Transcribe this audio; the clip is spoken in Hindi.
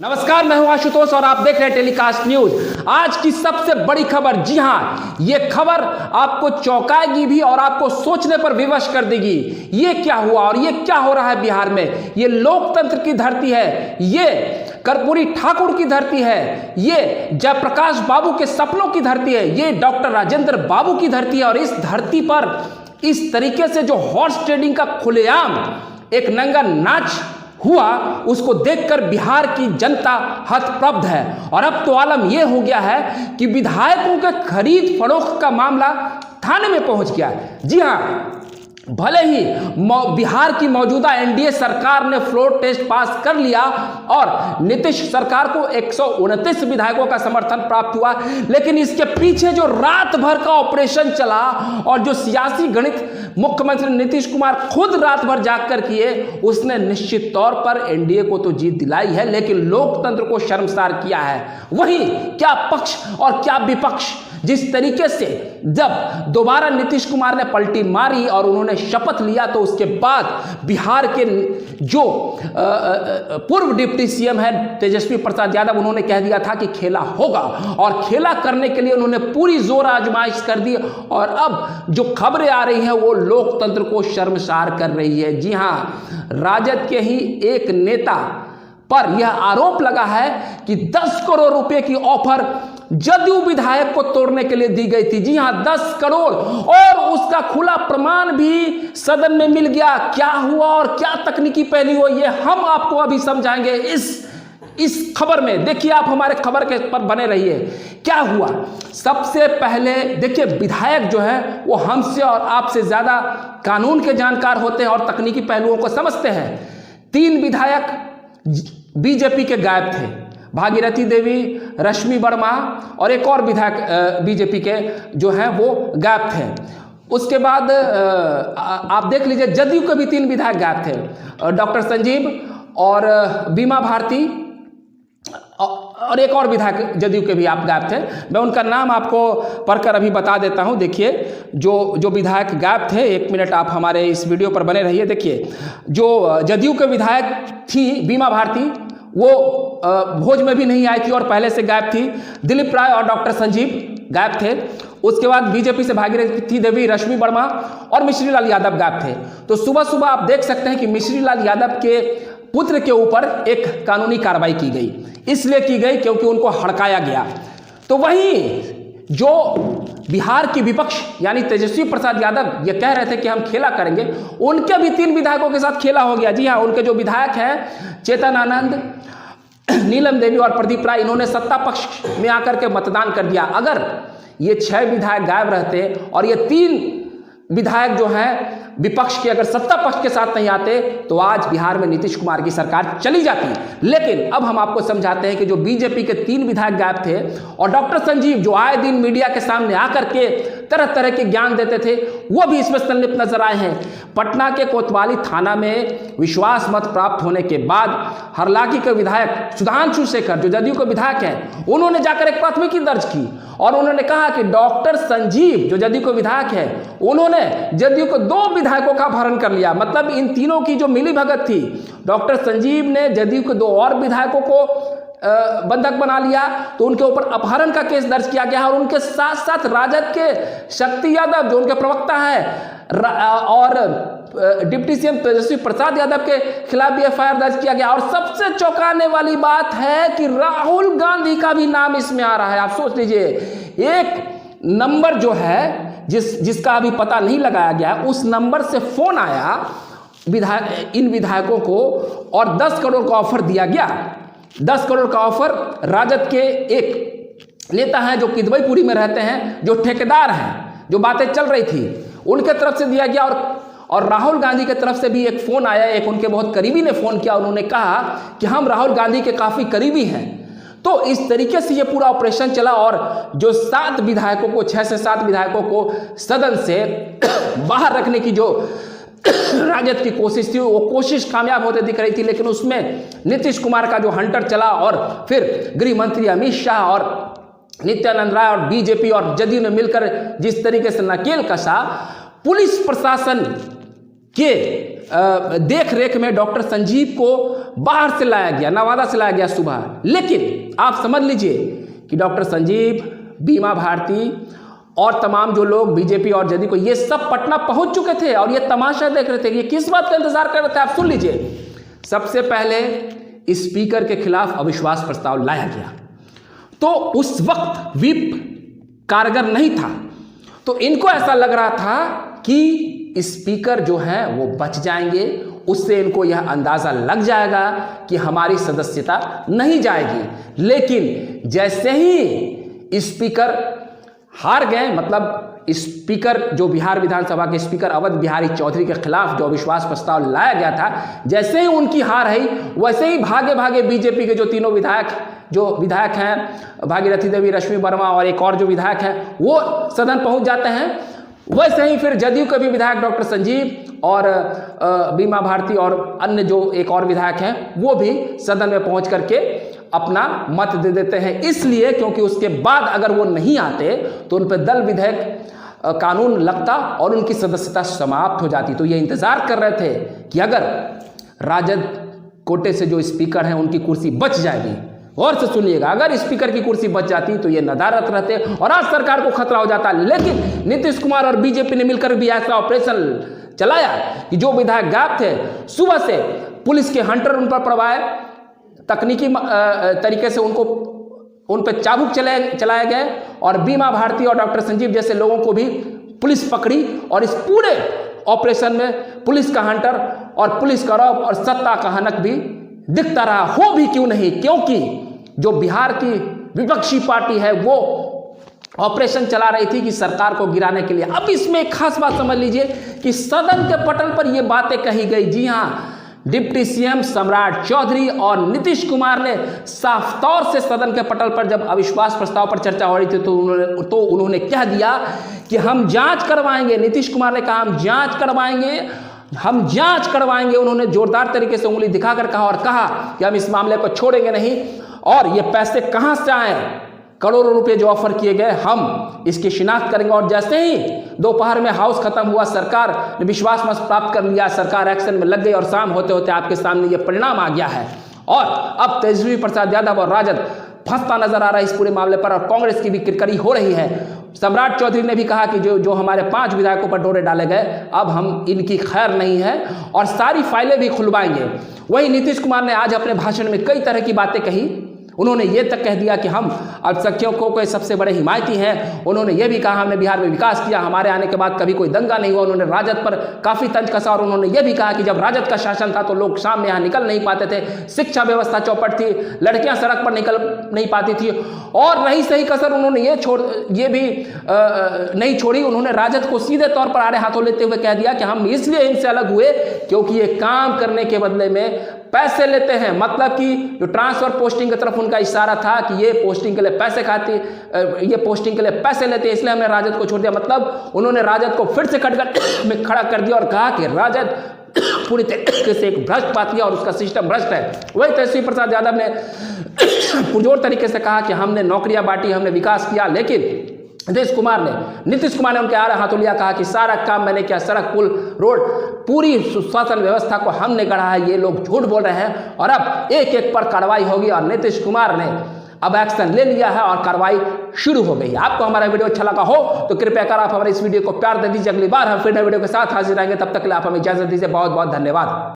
नमस्कार, मैं हूं आशुतोष और आप देख रहे हैं टेलीकास्ट न्यूज। आज की सबसे बड़ी खबर, जी हां, ये खबर आपको चौंकाएगी भी और आपको सोचने पर विवश कर देगी। ये क्या हुआ और ये क्या हो रहा है बिहार में? ये लोकतंत्र की धरती है, ये कर्पूरी ठाकुर की धरती है, ये जयप्रकाश बाबू के सपनों की धरती है, ये डॉक्टर राजेंद्र बाबू की धरती है। और इस धरती पर इस तरीके से जो हॉर्स ट्रेडिंग का खुलेआम एक नंगा नाच हुआ, उसको देखकर बिहार की जनता हतप्रभ है। और अब तो आलम यह हो गया है कि विधायकों के खरीद फरोख्त का मामला थाने में पहुंच गया है। जी हां, भले ही बिहार की मौजूदा एनडीए सरकार ने फ्लोर टेस्ट पास कर लिया और नीतीश सरकार को 129 विधायकों का समर्थन प्राप्त हुआ, लेकिन इसके पीछे जो रात भर का ऑपरेशन चला और जो सियासी गणित मुख्यमंत्री नीतीश कुमार खुद रात भर जागकर किए, उसने निश्चित तौर पर एनडीए को तो जीत दिलाई है, लेकिन लोकतंत्र को शर्मसार किया है। वहीं क्या पक्ष और क्या विपक्ष जिस तरीके से जब दोबारा नीतीश कुमार ने पलटी मारी और उन्होंने शपथ लिया, तो उसके बाद बिहार के जो पूर्व डिप्टी सीएम है तेजस्वी प्रसाद यादव, उन्होंने कह दिया था कि खेला होगा और खेला करने के लिए उन्होंने पूरी जोर आजमाइश कर दी। और अब जो खबरें आ रही हैं वो लोकतंत्र को शर्मसार कर रही है। जी हां, राजद के ही एक नेता पर यह आरोप लगा है कि 10 करोड़ रुपए की ऑफर जदयू विधायक को तोड़ने के लिए दी गई थी। जी हां, 10 करोड़, और उसका खुला प्रमाण भी सदन में मिल गया। क्या हुआ और क्या तकनीकी पहलू हुआ, ये हम आपको अभी समझाएंगे इस खबर में। देखिए, आप हमारे खबर के पर बने रहिए। क्या हुआ, सबसे पहले देखिए, विधायक जो है वो हमसे और आपसे ज्यादा कानून के जानकार होते हैं और तकनीकी पहलुओं को समझते हैं। 3 विधायक बीजेपी के गायब थे, भागीरथी देवी, रश्मि वर्मा और एक और विधायक बीजेपी के जो हैं वो गायब थे। उसके बाद आप देख लीजिए, जदयू के भी 3 विधायक गायब थे, डॉक्टर संजीव और बीमा भारती और एक और विधायक जदयू के भी आप गायब थे। मैं उनका नाम आपको पढ़कर अभी बता देता हूं। देखिए, जो विधायक गायब थे, 1 मिनट आप हमारे इस वीडियो पर बने रहिए। देखिए, जो जदयू के विधायक थी बीमा भारती, वो भोज में भी नहीं आई थी और पहले से गायब थी। दिलीप राय और डॉक्टर संजीव गायब थे। उसके बाद बीजेपी से भागीरथी देवी, रश्मि वर्मा और मिश्री लाल यादव गायब थे। तो सुबह सुबह आप देख सकते हैं कि मिश्री लाल यादव के पुत्र के ऊपर एक कानूनी कार्रवाई की गई। इसलिए की गई क्योंकि उनको हड़काया गया। तो वहीं जो बिहार की विपक्ष यानी तेजस्वी प्रसाद यादव ये कह रहे थे कि हम खेला करेंगे, उनके भी 3 विधायकों के साथ खेला हो गया। जी हाँ, उनके जो विधायक हैं चेतन आनंद, नीलम देवी और प्रदीप राय, इन्होंने सत्ता पक्ष में आकर के मतदान कर दिया। अगर ये 6 विधायक गायब रहते और ये 3 विधायक जो हैं विपक्ष के अगर सत्ता पक्ष के साथ नहीं आते, तो आज बिहार में नीतीश कुमार की सरकार चली जाती। लेकिन अब हम आपको समझाते हैं कि जो बीजेपी के 3 विधायक गायब थे और डॉक्टर संजीव जो आए दिन मीडिया के सामने आकर के तरह तरह के ज्ञान देते थे, वो भी इसमें संलिप्त नजर आए हैं। पटना के कोतवाली थाना में विश्वास मत प्राप्त होने के बाद हरलाखी के विधायक सुधांशु शेखर जो जदयू के विधायक हैं, उन्होंने जाकर एक प्राथमिकी दर्ज की और उन्होंने कहा कि डॉक्टर संजीव जो जदयू के विधायक है, उन्होंने जदयू को 2 विधायकों का अपहरण कर लिया। मतलब इन तीनों की जो मिली भगत थी, डॉक्टर संजीव ने जदयू के 2 और विधायकों को बंधक बना लिया, तो उनके ऊपर अपहरण का केस दर्ज किया गया। और उनके साथ साथ राजद के शक्ति यादव जो उनके प्रवक्ता है और डिप्टी सीएम तेजस्वी प्रसाद यादव के खिलाफ भी एफआईआर दर्ज किया गया। और सबसे चौंकाने वाली बात है कि राहुल गांधी का भी नाम इसमें आ रहा है। आप सोच लीजिए, एक नंबर जो है जिसका अभी पता नहीं लगाया गया, उस नंबर से फोन आया इन विधायकों को और 10 करोड़ का ऑफर दिया गया। 10 करोड़ का ऑफर राजद के एक नेता हैं जो किदवईपुरी में रहते हैं, जो ठेकेदार हैं, जो बातें चल रही थी उनके तरफ से दिया गया। और राहुल गांधी की तरफ से भी एक फोन आया, एक उनके बहुत करीबी ने फोन किया। उन्होंने कहा कि हम राहुल गांधी के काफी करीबी हैं। तो इस तरीके से ये पूरा ऑपरेशन चला और जो 7 विधायकों को 6 से 7 विधायकों को सदन से बाहर रखने की जो राजद की कोशिश थी, वो कोशिश कामयाब होते दिख रही थी। लेकिन उसमें नीतीश कुमार का जो हंटर चला और फिर गृह मंत्री अमित शाह और नित्यानंद राय और बीजेपी और जदयू ने मिलकर जिस तरीके से नकेल कसा, पुलिस प्रशासन के देख रेख में डॉक्टर संजीव को बाहर से लाया गया, नवादा से लाया गया सुबह। लेकिन आप समझ लीजिए कि डॉक्टर संजीव, बीमा भारती और तमाम जो लोग बीजेपी और जदयू को, ये सब पटना पहुंच चुके थे और ये तमाशा देख रहे थे। ये किस बात का इंतजार कर रहे थे, आप सुन लीजिए। सबसे पहले स्पीकर के खिलाफ अविश्वास प्रस्ताव लाया गया, तो उस वक्त व्हिप कारगर नहीं था, तो इनको ऐसा लग रहा था कि स्पीकर जो है वो बच जाएंगे। उससे इनको यह अंदाजा लग जाएगा कि हमारी सदस्यता नहीं जाएगी। लेकिन जैसे ही स्पीकर हार गए, मतलब स्पीकर जो बिहार विधानसभा के स्पीकर अवध बिहारी चौधरी के खिलाफ जो अविश्वास प्रस्ताव लाया गया था, जैसे ही उनकी हार है वैसे ही भागे भागे बीजेपी के जो तीनों विधायक हैं, भागीरथी देवी, रश्मि वर्मा और एक और जो विधायक हैं, वो सदन पहुंच जाते हैं। वैसे ही फिर जदयू के भी विधायक डॉक्टर संजीव और बीमा भारती और अन्य जो एक और विधायक हैं, वो भी सदन में पहुंच करके अपना मत दे देते हैं। इसलिए क्योंकि उसके बाद अगर वो नहीं आते तो उन पर दल विधेयक कानून लगता और उनकी सदस्यता समाप्त हो जाती। तो ये इंतजार कर रहे थे कि अगर राजद कोटे से जो स्पीकर हैं उनकी कुर्सी बच जाएगी। और से सुनिएगा, अगर स्पीकर की कुर्सी बच जाती तो ये नदारत रहते और आज सरकार को खतरा हो जाता। लेकिन नीतीश कुमार और बीजेपी ने मिलकर भी ऐसा ऑपरेशन चलाया कि जो विधायक गायब थे, सुबह से पुलिस के हंटर उन पर प्रवाह, तकनीकी तरीके से उन पर चाबुक चलाए गए और बीमा भारती और डॉक्टर संजीव जैसे लोगों को भी पुलिस पकड़ी। और इस पूरे ऑपरेशन में पुलिस का हंटर और पुलिस का रौब और सत्ता का हनक भी दिखता रहा। हो भी क्यों नहीं, क्योंकि जो बिहार की विपक्षी पार्टी है वो ऑपरेशन चला रही थी कि सरकार को गिराने के लिए। अब इसमें एक खास बात समझ लीजिए कि सदन के पटल पर ये बातें कही गई। जी हाँ, डिप्टी सीएम सम्राट चौधरी और नीतीश कुमार ने साफ तौर से सदन के पटल पर जब अविश्वास प्रस्ताव पर चर्चा हो रही थी तो उन्होंने कह दिया कि हम जांच करवाएंगे। नीतीश कुमार ने कहा हम जांच करवाएंगे। उन्होंने जोरदार तरीके से उंगली दिखाकर कहा और कहा कि हम इस मामले को छोड़ेंगे नहीं। और ये पैसे कहां से आए, करोड़ों रुपए जो ऑफर किए गए, हम इसकी शिनाख्त करेंगे। और जैसे ही दोपहर में हाउस खत्म हुआ, सरकार ने विश्वास मत प्राप्त कर लिया, सरकार एक्शन में लग गई और शाम होते होते आपके सामने ये परिणाम आ गया है। और अब तेजस्वी प्रसाद यादव और राजद फंसता नजर आ रहा है इस पूरे मामले पर और कांग्रेस की भी किरकिरी हो रही है। सम्राट चौधरी ने भी कहा कि जो हमारे 5 विधायकों पर डोरे डाले गए, अब हम इनकी खैर नहीं है और सारी फाइलें भी खुलवाएंगे। वहीं नीतीश कुमार ने आज अपने भाषण में कई तरह की बातें कही। उन्होंने ये तक कह दिया कि हम अल्पसंख्यकों के सबसे बड़े हिमायती हैं। उन्होंने ये भी कहा हमने बिहार में विकास किया, हमारे आने के बाद कभी कोई दंगा नहीं हुआ। उन्होंने राजद पर काफ़ी तंज कसा और उन्होंने ये भी कहा कि जब राजद का शासन था तो लोग शाम में यहाँ निकल नहीं पाते थे, शिक्षा व्यवस्था चौपट थी, लड़कियाँ सड़क पर निकल नहीं पाती थी। और रही सही कसर उन्होंने ये भी नहीं छोड़ी। उन्होंने राजद को सीधे तौर पर आड़े हाथों लेते हुए कह दिया कि हम इसलिए इनसे अलग हुए क्योंकि ये काम करने के बदले में पैसे लेते हैं। मतलब कि जो ट्रांसफर पोस्टिंग की तरफ उनका इशारा था कि ये पोस्टिंग के लिए पैसे खाते, ये पोस्टिंग के लिए पैसे लेते हैं, इसलिए हमने राजद को छोड़ दिया। मतलब उन्होंने राजद को फिर से कटघरे में खड़ा कर दिया और कहा कि राजद पूरी तरीके से एक भ्रष्ट पार्टी है और उसका सिस्टम भ्रष्ट है। वही तेजस्वी प्रसाद यादव ने पुरजोर तरीके से कहा कि हमने नौकरियां बांटी, हमने विकास किया। लेकिन नीतीश कुमार ने उनके आड़े हाथों लिया, कहा कि सारा काम मैंने किया, सड़क, पुल, रोड, पूरी सुशासन व्यवस्था को हमने गढ़ा है। ये लोग झूठ बोल रहे हैं और अब एक एक पर कार्रवाई होगी और नीतीश कुमार ने अब एक्शन ले लिया है और कार्रवाई शुरू हो गई। आपको हमारा वीडियो अच्छा लगा हो तो कृपया कर आप हमारे इस वीडियो को प्यार दे दीजिए। अगली बार हम फिर नए वीडियो के साथ हाजिर रहेंगे, तब तक के लिए आप हमें इजाजत दीजिए। बहुत बहुत धन्यवाद।